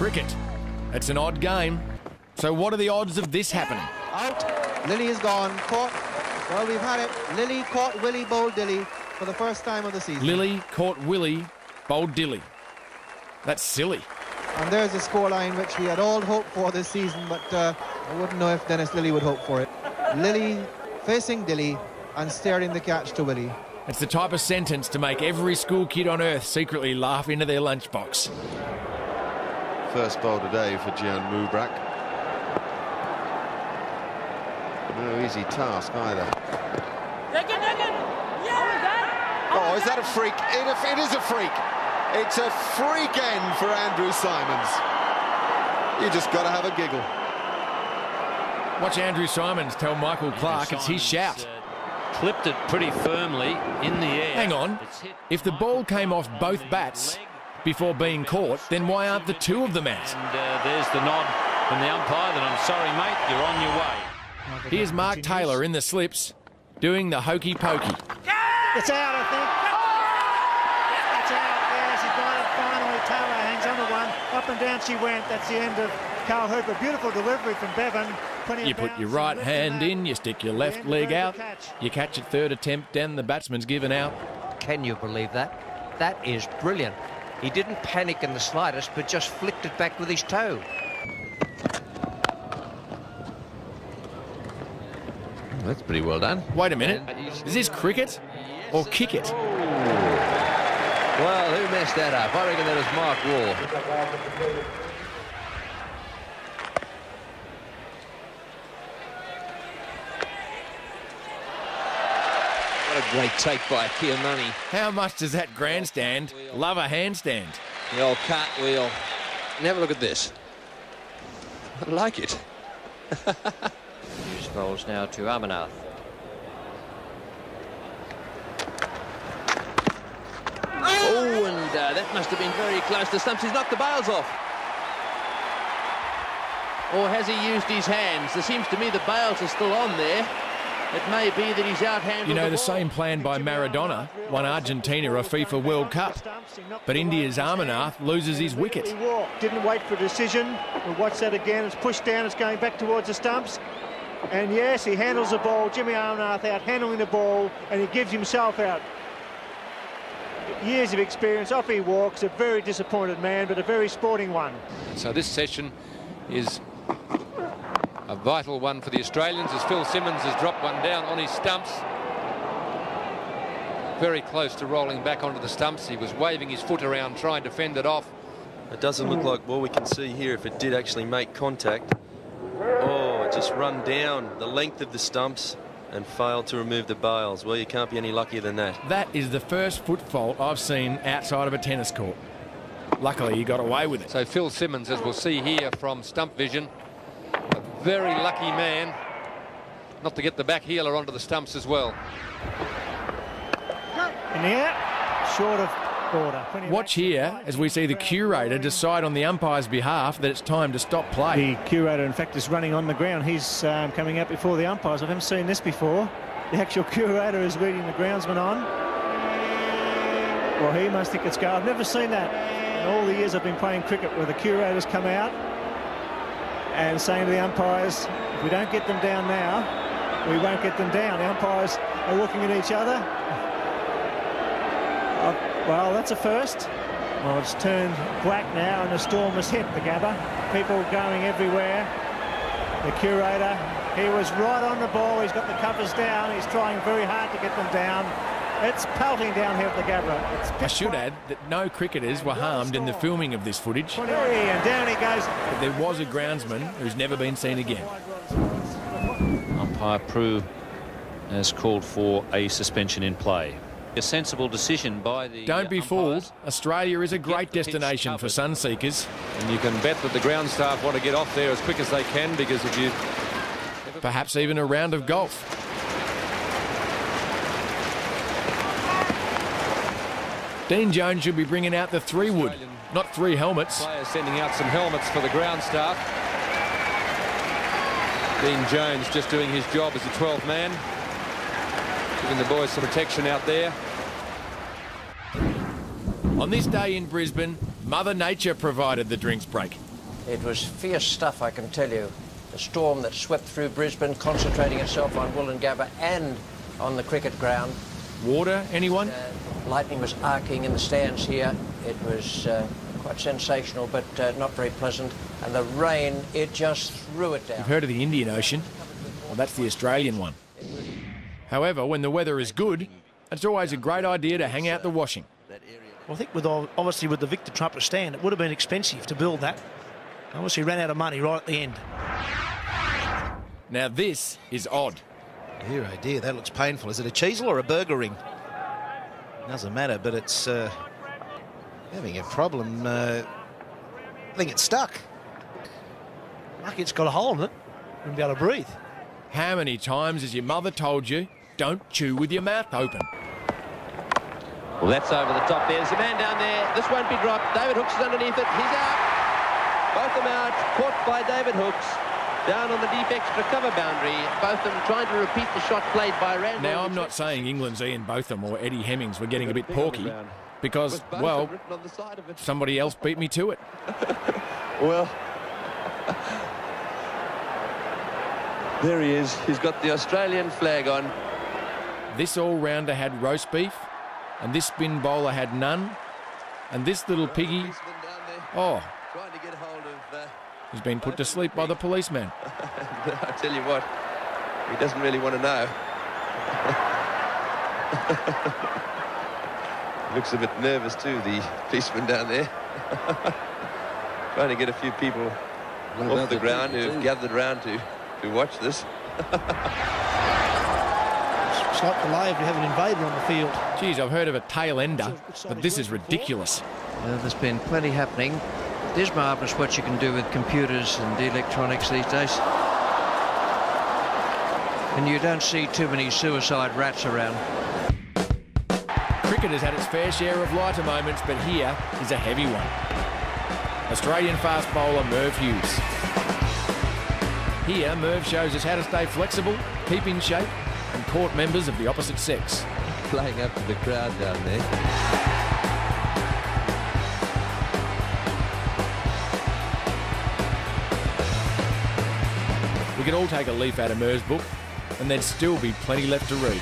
cricket. It's an odd game. So what are the odds of this happening? Out. Lilly is gone. Caught. Well, we've had it. Lilly caught Willie, bowled Dilly for the first time of the season. Lilly caught Willie, bowled Dilly. That's silly. And there's a scoreline which we had all hoped for this season, but I wouldn't know if Dennis Lilly would hope for it. Lilly facing Dilly and steering the catch to Willie. It's the type of sentence to make every school kid on earth secretly laugh into their lunchbox. First bowl today for Gian Mubrak. No easy task either. Oh, is that a freak? It is a freak. It's a freak end for Andrew Symonds. You just got to have a giggle. Watch Andrew Symonds tell Michael Clark it's his shout. Clipped it pretty firmly in the air. Hang on. If the ball came off both bats before being caught, then why aren't the two of them out? And there's the nod from the umpire that I'm sorry, mate, you're on your way. Here's Mark Taylor in the slips, doing the hokey pokey. It's out, I think. It's out, yes, he's got it finally. Taylor hangs on to one. Up and down she went. That's the end of Carl Hooper. Beautiful delivery from Bevan. You put your right hand in, you stick your left leg out, you catch it third attempt, and the batsman's given out. Can you believe that? That is brilliant. He didn't panic in the slightest, but just flicked it back with his toe. That's pretty well done. Wait a minute. Is this cricket or kick it? Well, who messed that up? I reckon that was Mark Wall. What a great take by Kiyomani. How much does that grandstand love a handstand? The old cartwheel. And have a look at this. I like it. Hughes bowls now to Amarnath. Oh, and that must have been very close to stumps. He's knocked the bails off. Or has he used his hands? There seems to me the bails are still on there. It may be that he's outhandled. You know, the same plan by Maradona won Argentina a FIFA World Cup. But India's Amarnath loses his wicket. He walked, didn't wait for a decision. We'll watch that again. It's pushed down, it's going back towards the stumps. And yes, he handles the ball. Jimmy Amarnath out handling the ball, and he gives himself out. Years of experience, off he walks. A very disappointed man, but a very sporting one. So this session is a vital one for the Australians as Phil Simmons has dropped one down on his stumps. Very close to rolling back onto the stumps. He was waving his foot around trying to fend it off. It doesn't look like, well, we can see here if it did actually make contact. Oh, it just run down the length of the stumps and failed to remove the bails. Well, you can't be any luckier than that. That is the first foot fault I've seen outside of a tennis court. Luckily, he got away with it. So Phil Simmons, as we'll see here from stump vision, a very lucky man not to get the back heeler onto the stumps as well. In the air, short of order. Watch here as we see the curator decide on the umpire's behalf that it's time to stop play. The curator, in fact, is running on the ground. He's coming out before the umpires. I haven't seen this before. The actual curator is leading the groundsman on. Well, he must think it's go. I've never seen that in all the years I've been playing cricket, where the curators come out and saying to the umpires, if we don't get them down now, we won't get them down. The umpires are looking at each other. Well, that's a first. Well, it's turned black now and the storm has hit the Gabba. People going everywhere. The curator, he was right on the ball. He's got the covers down. He's trying very hard to get them down. It's pelting down here at the Gabba. I should add that no cricketers were harmed in the filming of this footage. And down he goes. But there was a groundsman who's never been seen again. Umpire Prue has called for a suspension in play. A sensible decision by the Don't be fooled. Australia is a great destination for sun seekers. And you can bet that the ground staff want to get off there as quick as they can, because if you... Perhaps even a round of golf. Dean Jones should be bringing out the 3-wood, not 3 helmets. Players sending out some helmets for the ground staff. Dean Jones just doing his job as a 12th man, giving the boys some protection out there. On this day in Brisbane, Mother Nature provided the drinks break. It was fierce stuff, I can tell you. The storm that swept through Brisbane, concentrating itself on Woolloongabba and on the cricket ground. Water, anyone? Lightning was arcing in the stands here. It was quite sensational, but not very pleasant. And the rain, it just threw it down. You've heard of the Indian Ocean? Well, that's the Australian one. However, when the weather is good, it's always a great idea to hang out the washing. Well, I think obviously with the Victor Trumpeter stand, it would have been expensive to build that. Obviously ran out of money right at the end. Now this is odd. Dear, oh dear, that looks painful. Is it a Cheezel or a burger ring? Doesn't matter, but it's having a problem. I think it's stuck. Lucky it's got a hole in it. Wouldn't be able to breathe. How many times has your mother told you, don't chew with your mouth open? Well, that's over the top. There's a man down there. This won't be dropped. David Hooks is underneath it. He's out. Both of them out. Caught by David Hooks. Down on the deep extra cover boundary. Both of them trying to repeat the shot played by Randall. Now, I'm not saying England's Ian Botham or Eddie Hemmings were getting a bit porky because, well, somebody else beat me to it. Well, there he is. He's got the Australian flag on. This all-rounder had roast beef, and this spin bowler had none, and this little piggy, oh, he's been put to sleep by the policeman. I tell you what, he doesn't really want to know. Looks a bit nervous too, the policeman down there. Trying to get a few people off the ground who've gathered around to watch this. It's like the lay if you have an invader on the field. Geez, I've heard of a tail ender, but this is ridiculous. There's been plenty happening. It is marvellous what you can do with computers and electronics these days. And you don't see too many suicide rats around. Cricket has had its fair share of lighter moments, but here is a heavy one. Australian fast bowler Merv Hughes. Here, Merv shows us how to stay flexible, keep in shape, and court members of the opposite sex. Playing up to the crowd down there. We could all take a leaf out of Merv's book, and there'd still be plenty left to read.